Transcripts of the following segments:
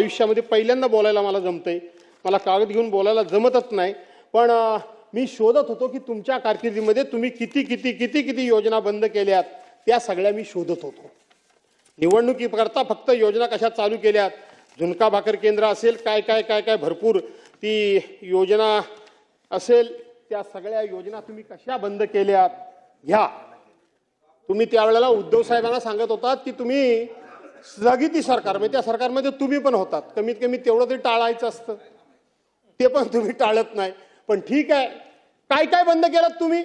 आयुष्यामध्ये पहिल्यांदा बोलायला मला जमतंय. मला कागद घेऊन बोलायला जमतच नाही, पण मी शोधत होतो की तुमच्या कारकिर्दीमध्ये तुम्ही किती किती किती किती योजना बंद केल्यात, त्या सगळ्या मी शोधत होतो. निवडणुकीकरता फक्त योजना कशा चालू केल्यात, झुणका भाकर केंद्र असेल, काय काय काय काय भरपूर ती योजना असेल, त्या सगळ्या योजना तुम्ही कशा बंद केल्यात घ्या. तुम्ही त्यावेळेला उद्धव साहेबांना सांगत होतात की तुम्ही स्थगिती सरकार, म्हणजे त्या सरकारमध्ये तुम्ही पण होतात, कमीत कमी तेवढं तरी टाळायचं असतं, ते पण तुम्ही टाळत नाही. पण ठीक आहे, काय काय बंद केलं तुम्ही?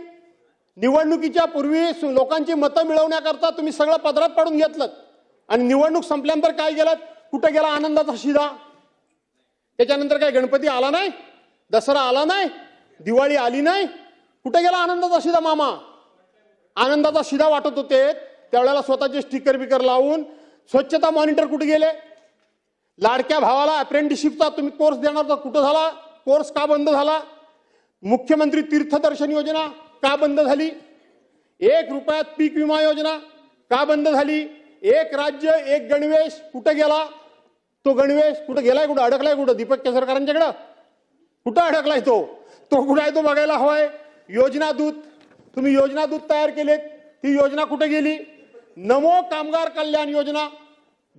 निवडणुकीच्या पूर्वी लोकांची मतं मिळवण्याकरता तुम्ही सगळं पदरात पाडून घेतलं, आणि निवडणूक संपल्यानंतर काय केलं? कुठे गेला आनंदाचा शिदा? त्याच्यानंतर काय गणपती आला नाही, दसरा आला नाही, दिवाळी आली नाही, कुठे गेला आनंदाचा शिदा? मामा आनंदाचा शिदा वाटत होते त्यावेळेला स्वतःचे स्टिकर बिकर लावून. स्वच्छता मॉनिटर कुठे गेले? लाडक्या भावाला अप्रेंटिसशिपचा तुम्ही कोर्स देणार होता, कुठं झाला? कोर्स का बंद झाला? मुख्यमंत्री तीर्थदर्शन योजना का बंद झाली? 1 रुपयात पीक विमा योजना का बंद झाली? एक राज्य एक गणवेश कुठे गेला? तो गणवेश कुठे गेलाय? कुठं अडकलाय? कुठं दीपक केसरकरांच्याकडं कुठं अडकलाय? तो कुठं आहे? तो बघायला हवाय. योजना दूत, तुम्ही योजना दूत तयार केलेत, ती योजना कुठे गेली? नमो कामगार कल्याण योजना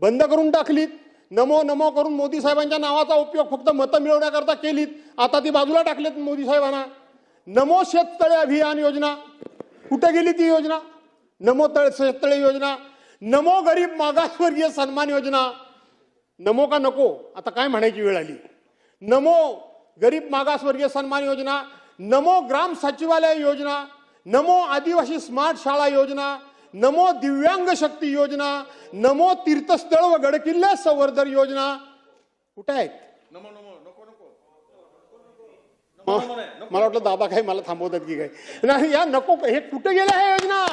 बंद करून टाकलीत. नमो नमो करून मोदी साहेबांच्या नावाचा उपयोग फक्त मतं मिळवण्याकरता केलीत, आता ती बाजूला टाकलेत मोदी साहेबांना. नमो शेततळे अभियान योजना कुठे गेली ती योजना? नमो शेततळे योजना. नमो गरीब मागासवर्गीय सन्मान योजना, नमो का नको आता काय म्हणायची वेळ आली. नमो गरीब मागासवर्गीय सन्मान योजना, नमो ग्राम सचिवालय योजना, नमो आदिवासी स्मार्ट शाळा योजना, नमो दिव्यांग शक्ती योजना, नमो तीर्थस्थळ व गडकिल्ले संवर्धन योजना कुठे आहेत? नमो नमो नको नको मला वाटलं दादा काय मला थांबवतात की काय. नाही, या नको, हे कुठे गेल्या ह्या योजना?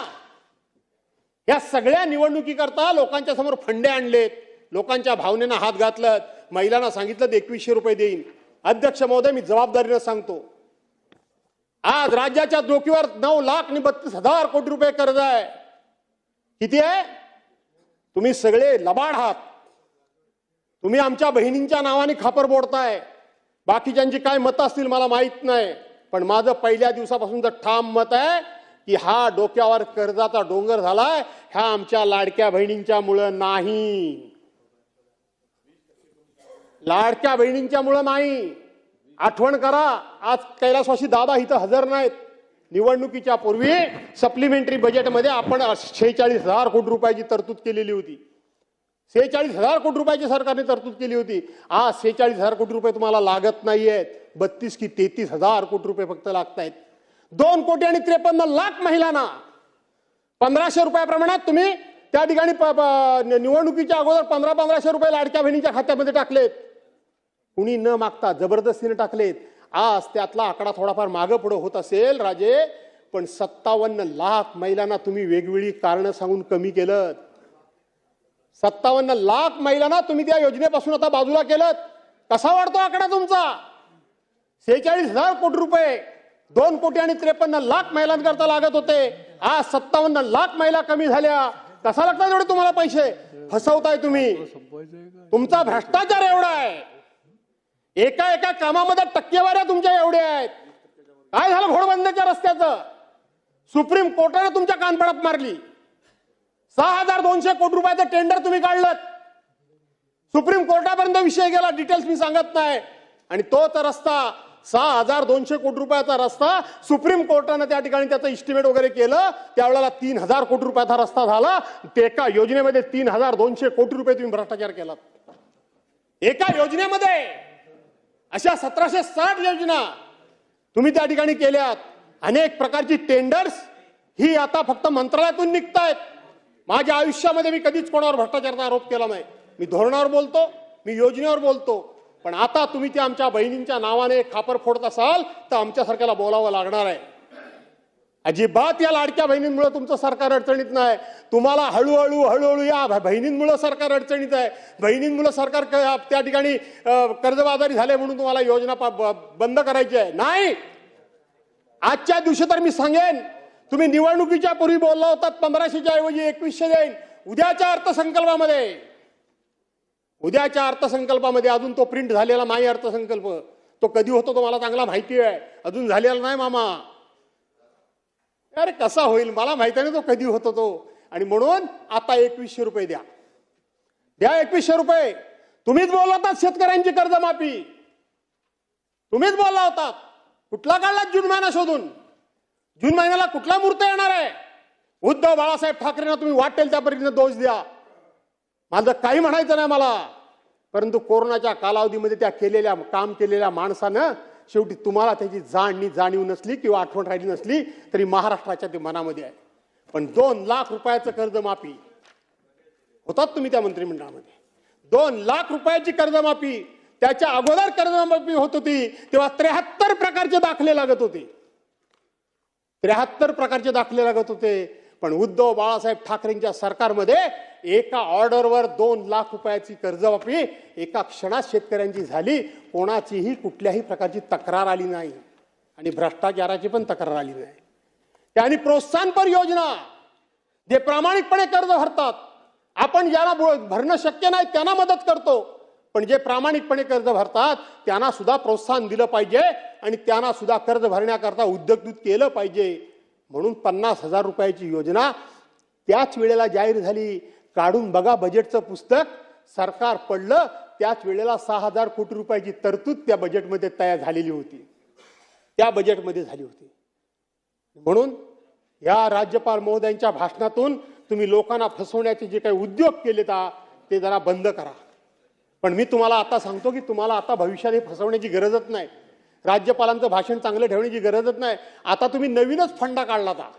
या सगळ्या निवडणुकीकरता लोकांच्या समोर फंडे आणलेत, लोकांच्या भावनेनं हात घातलं, महिलांना सांगितलं 2100 रुपये देईन. अध्यक्ष महोदय, मी जबाबदारीनं सांगतो, आज राज्याच्या डोक्यावर 9,32,000 कोटी रुपये कर्ज आहे. किती आहे? तुम्ही सगळे लबाड आहात. तुम्ही आमच्या बहिणींच्या नावाने खापर बोडताय. बाकीच्यांची काय मतं असतील मला माहित नाही, पण माझं पहिल्या दिवसापासूनचं ठाम मत आहे की हा डोक्यावर कर्जाचा डोंगर झालाय, ह्या आमच्या लाडक्या बहिणींच्या मुळे नाही, लाडक्या बहिणींच्या मुळे नाही. आठवण करा, आज कैलासवासी दादा इथं हजर नाहीत. निवडणुकीच्या पूर्वी सप्लिमेंटरी बजेटमध्ये आपण 46,000 कोटी रुपयाची तरतूद केलेली होती. 46,000 कोटी रुपयाची सरकारने तरतूद केली होती. आज 46,000 कोटी रुपये तुम्हाला लागत नाहीयेत, 32 की 33,000 कोटी रुपये फक्त लागतायत. 2,53,00,000 महिलांना 1,500 रुपयाप्रमाणात तुम्ही त्या ठिकाणी निवडणुकीच्या अगोदर 1500 रुपये लाडक्या बहिणीच्या खात्यामध्ये टाकलेत. कुणी न मागता जबरदस्तीने टाकलेत. आज त्यातला आकडा थोडाफार मागं पुढे होत असेल राजे, पण 57,00,000 महिलांना तुम्ही वेगवेगळी कारणं सांगून कमी केलं. 57,00,000 महिलांना तुम्ही त्या योजनेपासून आता बाजूला केलं. कसा वाढतो आकडा तुमचा? 46,000 कोटी रुपये 2,53,00,000 महिलांकरता लागत होते, आज 57,00,000 महिला कमी झाल्या. कसा लागतात एवढे तुम्हाला पैसे? फसवताय तुम्ही. तुमचा भ्रष्टाचार एवढा आहे, एका एका कामामध्ये टक्केवाऱ्या तुमच्या एवढ्या आहेत. काय झालं घोडबंदरच्या रस्त्याचं? सुप्रीम कोर्टाने तुमच्या कानपडात मारली. 6,200 कोटी रुपयाचं टेंडर तुम्ही काढलं, सुप्रीम कोर्टापर्यंत विषय गेला, डिटेल्स मी सांगत नाही. आणि तोच रस्ता 6,200 कोटी रुपयाचा रस्ता सुप्रीम कोर्टाने त्या ठिकाणी त्याचं इस्टिमेट वगैरे केलं, त्यावेळेला 3,000 कोटी रुपयाचा रस्ता झाला. ते एका योजनेमध्ये 3,200 कोटी रुपये तुम्ही भ्रष्टाचार केला. एका योजनेमध्ये अशा 1760 योजना तुम्ही त्या ठिकाणी केल्यात. अनेक प्रकारची टेंडर्स ही आता फक्त मंत्रालयातून निघतायत. माझ्या आयुष्यामध्ये मी कधीच कोणावर भ्रष्टाचाराचा आरोप केला नाही. मी धोरणावर बोलतो, मी योजनेवर बोलतो, पण आता तुम्ही त्या आमच्या बहिणींच्या नावाने खापर फोडत असाल तर आमच्यासारख्याला बोलावं लागणार आहे. अजिबात या लाडक्या बहिणींमुळे तुमचं सरकार अडचणीत नाही. तुम्हाला हळूहळू या बहिणींमुळे सरकार अडचणीत आहे. बहिणींमुळे सरकार त्या ठिकाणी कर्जबाजारी झाले म्हणून तुम्हाला योजना बंद करायची आहे. नाही, आजच्या दिवशी तर मी सांगेन, तुम्ही निवडणुकीच्या पूर्वी बोलला होता 1500च्या ऐवजी 2100 देईन. उद्याच्या अर्थसंकल्पामध्ये उद्याच्या अर्थसंकल्पामध्ये अजून तो प्रिंट झालेला नाही अर्थसंकल्प. तो कधी होतो तो मला चांगला माहिती आहे, अजून झालेला नाही मामा. अरे कसा होईल मला माहिती नाही तो कधी होतो तो. आणि म्हणून आता 2100 रुपये द्या, द्या 2100 रुपये. तुम्हीच बोलला होतात शेतकऱ्यांची कर्जमाफी, तुम्हीच बोलला होतात. कुठला काढला जून महिना शोधून? जून महिन्याला कुठला मुहूर्त येणार आहे? उद्धव बाळासाहेब ठाकरेंना तुम्ही वाटेल त्या परीने दोष द्या, माझं काही म्हणायचं नाही मला. परंतु कोरोनाच्या कालावधीमध्ये त्या काम केलेल्या माणसानं शेवटी तुम्हाला त्याची जाणीव नसली किंवा आठवण राहिली नसली तरी महाराष्ट्राच्या ते मनामध्ये आहे. पण 2 लाख रुपयाचं कर्जमाफी होतात तुम्ही त्या मंत्रिमंडळामध्ये. 2 लाख रुपयाची कर्जमाफी, त्याच्या अगोदर कर्जमाफी होत होती तेव्हा 73 प्रकारचे दाखले लागत होते. 73 प्रकारचे दाखले लागत होते. पण उद्धव बाळासाहेब ठाकरेंच्या सरकारमध्ये एका ऑर्डरवर 2 लाख रुपयाची कर्जमाफी एका क्षणात शेतकऱ्यांची झाली. कोणाचीही कुठल्याही प्रकारची तक्रार आली नाही आणि भ्रष्टाचाराची पण तक्रार आली नाही. त्यांनी प्रोत्साहनपर योजना, जे प्रामाणिकपणे कर्ज भरतात, आपण ज्यांना भरणं शक्य नाही त्यांना मदत करतो, पण जे प्रामाणिकपणे कर्ज भरतात त्यांना सुद्धा प्रोत्साहन दिलं पाहिजे आणि त्यांना सुद्धा कर्ज भरण्याकरता उद्युक्त केलं पाहिजे. म्हणून 50,000 रुपयाची योजना त्याच वेळेला जाहीर झाली. काढून बघा बजेटचं पुस्तक, सरकार पडलं त्याच वेळेला 6,000 कोटी रुपयाची तरतूद त्या बजेटमध्ये तयार झालेली होती, त्या बजेटमध्ये झाली होती. म्हणून या राज्यपाल महोदयांच्या भाषणातून तुम्ही लोकांना फसवण्याचे जे काही उद्योग केले ते जरा बंद करा. पण मी तुम्हाला आता सांगतो की तुम्हाला आता भविष्यात हे फसवण्याची गरजच नाही, राज्यपालांचं भाषण चांगलं ठेवण्याची गरजच नाही. आता तुम्ही नवीनच फंडा काढला होता.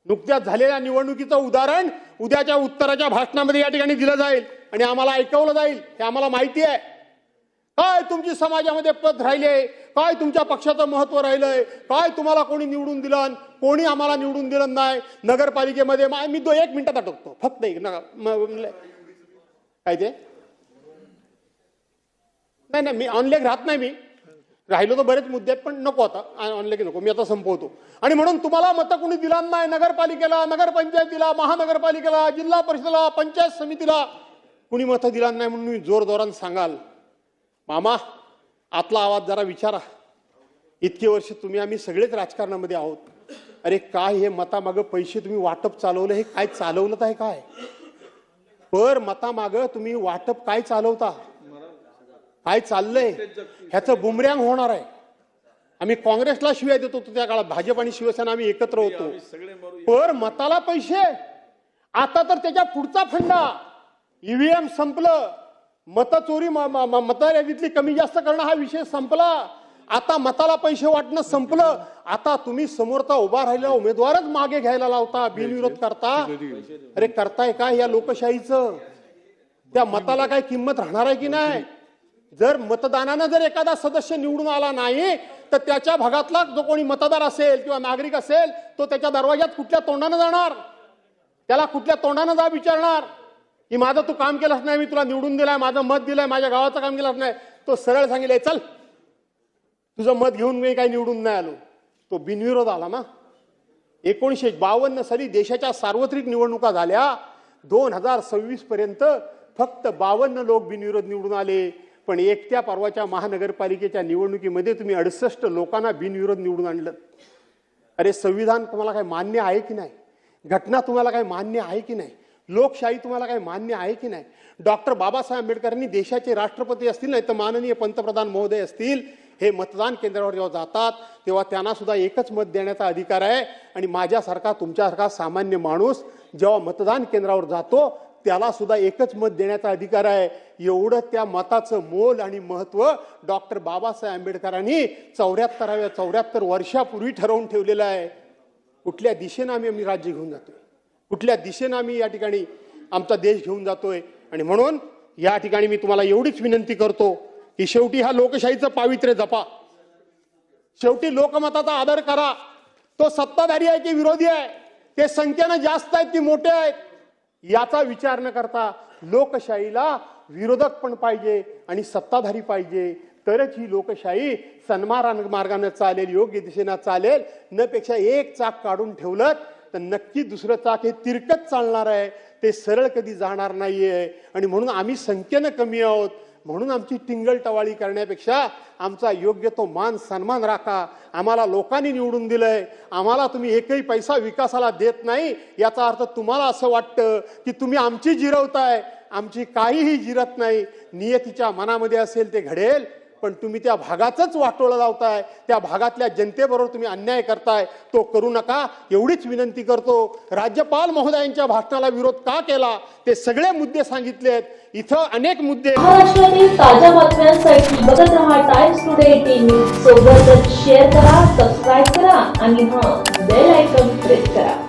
नुकत्याच झालेल्या निवडणुकीचं उदाहरण उद्याच्या उत्तराच्या भाषणामध्ये या ठिकाणी दिलं जाईल आणि आम्हाला ऐकवलं जाईल, हे आम्हाला माहिती आहे. काय तुमची समाजामध्ये पद राहिले, काय तुमच्या पक्षाचं महत्व राहिलंय, काय तुम्हाला कोणी निवडून दिलं, कोणी आम्हाला निवडून दिलं नाही. नगरपालिकेमध्ये मी 1 मिनिटात अटकतो फक्त काय ते नाही मी ऑनलाईन राहत नाही, मी राहिलो तर बरेच मुद्दे आहेत पण नको आता ऑनलाईन नको, मी आता संपवतो. आणि म्हणून तुम्हाला मतं कोणी दिला नाही, नगरपालिकेला, नगरपंचायतीला, महानगरपालिकेला, जिल्हा परिषदेला, पंचायत समितीला कुणी मतं दिला नाही म्हणून मी जोर जोरात सांगाल. मामा आतला आवाज जरा विचारा. इतके वर्ष तुम्ही आम्ही सगळेच राजकारणामध्ये आहोत. अरे काय हे मतामागं पैसे तुम्ही वाटप चालवलं, हे काय चालवलं आहे? काय पर मतामागं तुम्ही वाटप काय चालवता, काय चाललंय ह्याचं बुमरँग होणार आहे. आम्ही काँग्रेसला शिव्या देत होतो त्या काळात, भाजप आणि शिवसेना आम्ही एकत्र होतो. पर मताला पैसे, आता तर त्याच्या पुढचा फंडा, ईव्हीएम संपलं, मतचोरी मतदारातली कमी जास्त करणं हा विषय संपला. आता मताला पैसे वाटणं संपलं. आता तुम्ही समोरचा उभा राहिलेला उमेदवारच मागे घ्यायला लावता, बिनविरोध करता. अरे करताय काय या लोकशाहीचं? त्या मताला काय किंमत राहणार आहे की नाही? जर मतदानानं जर एखादा सदस्य निवडून आला नाही तर त्याच्या भागातला जो कोणी मतदार असेल किंवा नागरिक असेल तो त्याच्या दरवाज्यात कुठल्या तोंडानं जाणार, त्याला कुठल्या तोंडानं जा विचारणार की माझं तू काम केलंच नाही, मी तुला निवडून दिलाय, माझं मत दिलंय, माझ्या गावाचं काम केलंच नाही. तो सरळ सांगितलंय चल तुझं मत घेऊन मी काही निवडून नाही आलो. तो बिनविरोध आला ना. 1952 साली देशाच्या सार्वत्रिक निवडणुका झाल्या. 2026 पर्यंत फक्त 52 लोक बिनविरोध निवडून आले. पण एकट्या परवाच्या महानगरपालिकेच्या निवडणुकीमध्ये तुम्ही 68 लोकांना बिनविरोध निवडून आणलं. अरे संविधान तुम्हाला काय मान्य आहे की नाही? घटना तुम्हाला काय मान्य आहे की नाही? लोकशाही तुम्हाला काय मान्य आहे की नाही? डॉक्टर बाबासाहेब आंबेडकरांनी देशाचे राष्ट्रपती असतील नाही तर माननीय पंतप्रधान महोदय असतील, हे मतदान केंद्रावर जेव्हा जातात तेव्हा त्यांना सुद्धा एकच मत देण्याचा अधिकार आहे. आणि माझ्यासारखा तुमच्यासारखा सामान्य माणूस जेव्हा मतदान केंद्रावर जातो त्याला सुद्धा एकच मत देण्याचा अधिकार आहे. एवढं त्या मताचं मोल आणि महत्व डॉक्टर बाबासाहेब आंबेडकरांनी 74 वर्षापूर्वी ठरवून ठेवलेलं आहे. कुठल्या दिशेनं आम्ही राज्य घेऊन जातोय, कुठल्या दिशेनं आम्ही या ठिकाणी आमचा देश घेऊन जातोय. आणि म्हणून या ठिकाणी मी तुम्हाला एवढीच विनंती करतो की शेवटी हा लोकशाहीचं पावित्र्य जपा. शेवटी लोकमताचा आदर करा. तो सत्ताधारी आहे की विरोधी आहे, ते संख्येनं जास्त आहेत की मोठे आहेत, याचा विचार न करता लोकशाहीला विरोधक पण पाहिजे आणि सत्ताधारी पाहिजे, तरच ही लोकशाही सन्मान मार्गाने चालेल, योग्य दिशेने चालेल. न पेक्षा एक चाक काढून ठेवलं तर नक्की दुसरं चाक हे तिरकत चालणार आहे, ते सरळ कधी जाणार नाहीये. आणि म्हणून आम्ही संख्येनं कमी आहोत, म्हणून आमची टिंगलटवाळी करण्यापेक्षा आमचा योग्य तो मान सन्मान राखा. आम्हाला लोकांनी निवडून दिलंय, आम्हाला तुम्ही एकही पैसा विकासाला देत नाही, याचा अर्थ तुम्हाला असं वाटतं की तुम्ही आमची जिरवताय. आमची काहीही जिरत नाही. नियतीच्या मनामध्ये असेल ते घडेल, पण तुम्ही त्या भागाचंच वाटोळं लावताय, त्या भागातल्या जनतेबरोबर तुम्ही अन्याय करताय. तो करू नका एवढीच विनंती करतो. राज्यपाल महोदयांच्या भाषणाला विरोध का केला ते सगळे मुद्दे सांगितलेत. इथं अनेक मुद्दे. महाराष्ट्रातील ताज्या बातम्यांसाठी बघत रहा टाइम्स टुडे 18 न्यूज. सोबतच शेअर करा, सबस्क्राईब करा आणि बेल आयकॉन प्रेस करा.